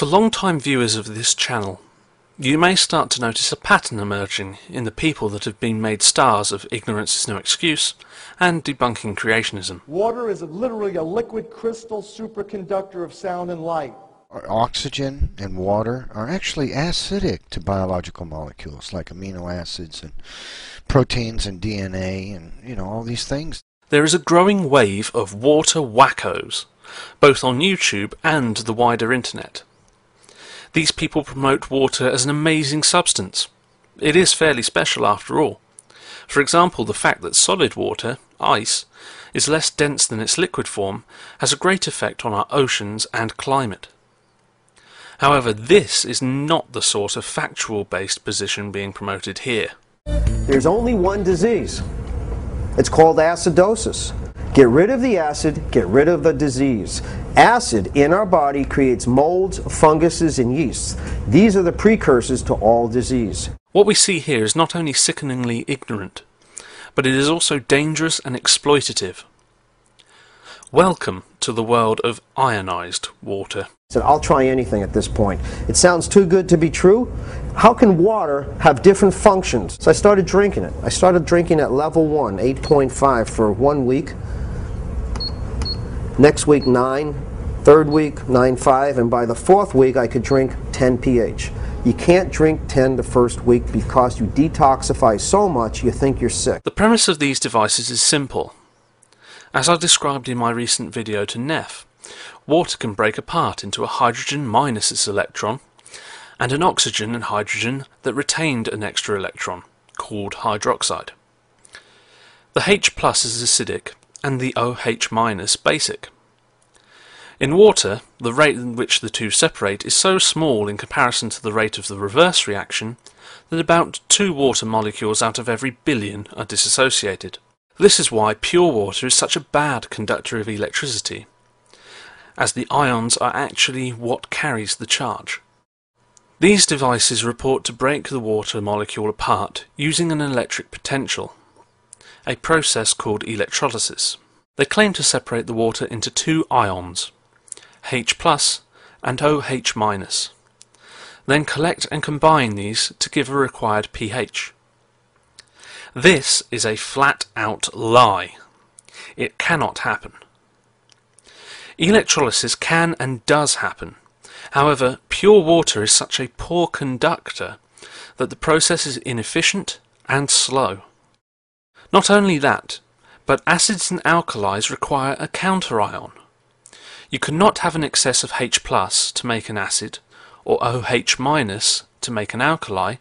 For long-time viewers of this channel, you may start to notice a pattern emerging in the people that have been made stars of Ignorance is No Excuse and debunking creationism. Water is literally a liquid crystal superconductor of sound and light. Oxygen and water are actually acidic to biological molecules like amino acids and proteins and DNA and, all these things. There is a growing wave of water wackos, both on YouTube and the wider internet. These people promote water as an amazing substance. It is fairly special after all. For example, the fact that solid water, ice, is less dense than its liquid form has a great effect on our oceans and climate. However, this is not the sort of factual-based position being promoted here. There's only one disease. It's called acidosis. Get rid of the acid, get rid of the disease. Acid in our body creates molds, funguses, and yeasts. These are the precursors to all disease. What we see here is not only sickeningly ignorant, but it is also dangerous and exploitative. Welcome to the world of ionized water. I said, I'll try anything at this point. It sounds too good to be true. How can water have different functions? So I started drinking it. I started drinking at level 1, 8.5 for 1 week. Next week 9, third week 9.5, and by the fourth week I could drink 10 pH. You can't drink 10 the first week because you detoxify so much you think you're sick. The premise of these devices is simple. As I described in my recent video to Neff, water can break apart into a hydrogen minus its electron and an oxygen and hydrogen that retained an extra electron, called hydroxide. The H+ is acidic and the OH- basic. In water, the rate in which the two separate is so small in comparison to the rate of the reverse reaction that about 2 water molecules out of every billion are disassociated. This is why pure water is such a bad conductor of electricity, as the ions are actually what carries the charge. These devices report to break the water molecule apart using an electric potential, a process called electrolysis. They claim to separate the water into 2 ions, H+ and OH-, then collect and combine these to give a required pH. This is a flat-out lie. It cannot happen. Electrolysis can and does happen. However, pure water is such a poor conductor that the process is inefficient and slow. Not only that, but acids and alkalis require a counterion. You cannot have an excess of H+ to make an acid, or OH- to make an alkali,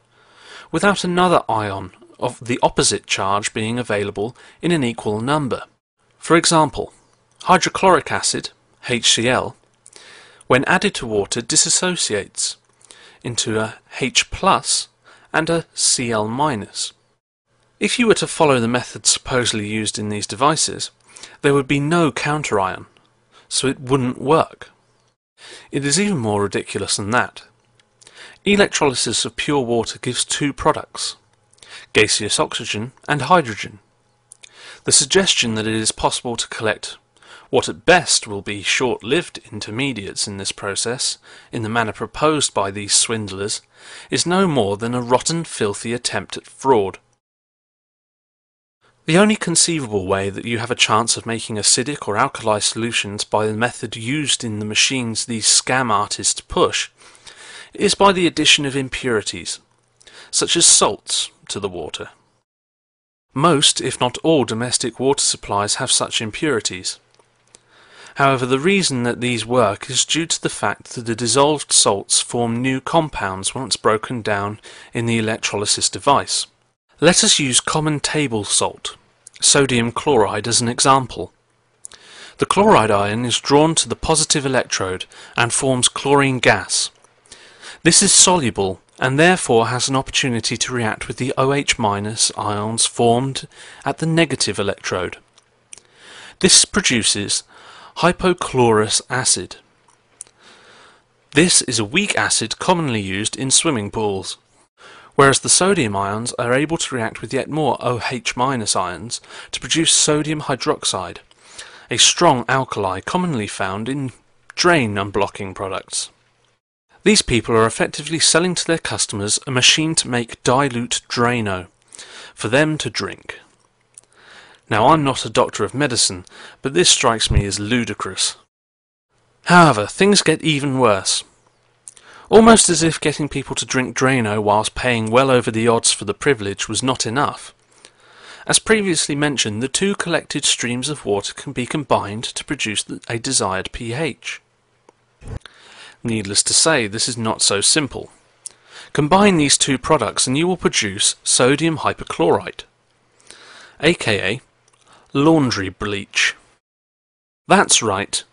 without another ion of the opposite charge being available in an equal number. For example, hydrochloric acid, HCl, when added to water dissociates into a H+ and a Cl-. If you were to follow the method supposedly used in these devices, there would be no counterion, so it wouldn't work. It is even more ridiculous than that. Electrolysis of pure water gives 2 products, gaseous oxygen and hydrogen. The suggestion that it is possible to collect what at best will be short-lived intermediates in this process, in the manner proposed by these swindlers, is no more than a rotten, filthy attempt at fraud. The only conceivable way that you have a chance of making acidic or alkali solutions by the method used in the machines these scam artists push is by the addition of impurities, such as salts, to the water. Most, if not all, domestic water supplies have such impurities. However, the reason that these work is due to the fact that the dissolved salts form new compounds once broken down in the electrolysis device. Let us use common table salt, sodium chloride, as an example. The chloride ion is drawn to the positive electrode and forms chlorine gas. This is soluble and therefore has an opportunity to react with the OH- ions formed at the negative electrode. This produces hypochlorous acid. This is a weak acid commonly used in swimming pools, whereas the sodium ions are able to react with yet more OH- ions to produce sodium hydroxide, a strong alkali commonly found in drain unblocking products. These people are effectively selling to their customers a machine to make dilute Drano for them to drink. Now, I'm not a doctor of medicine, but this strikes me as ludicrous. However, things get even worse. Almost as if getting people to drink Drano whilst paying well over the odds for the privilege was not enough. As previously mentioned, the two collected streams of water can be combined to produce a desired pH. Needless to say, this is not so simple. Combine these two products and you will produce sodium hypochlorite, aka laundry bleach. That's right.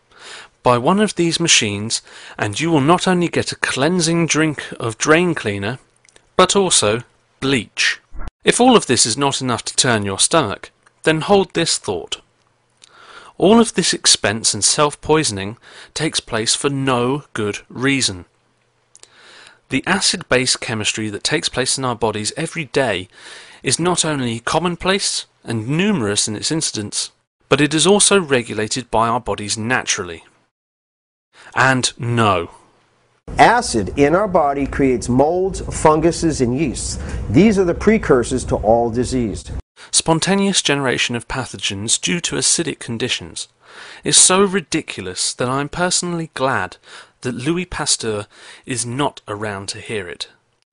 Buy one of these machines and you will not only get a cleansing drink of drain cleaner, but also bleach. If all of this is not enough to turn your stomach, then hold this thought. All of this expense and self-poisoning takes place for no good reason. The acid-base chemistry that takes place in our bodies every day is not only commonplace and numerous in its incidence, but it is also regulated by our bodies naturally. And no. Acid in our body creates molds, funguses, and yeasts. These are the precursors to all disease. Spontaneous generation of pathogens due to acidic conditions is so ridiculous that I am personally glad that Louis Pasteur is not around to hear it.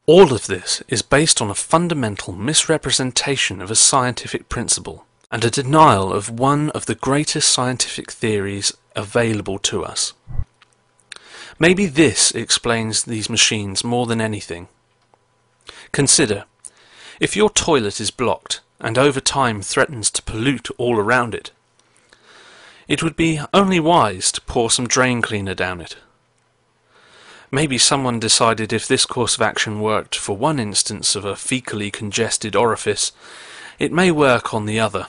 All of this is based on a fundamental misrepresentation of a scientific principle and a denial of one of the greatest scientific theories available to us. Maybe this explains these machines more than anything. Consider, if your toilet is blocked and over time threatens to pollute all around it, it would be only wise to pour some drain cleaner down it. Maybe someone decided if this course of action worked for one instance of a fecally congested orifice, it may work on the other.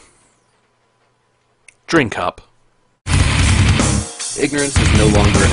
Drink up. Ignorance is no longer an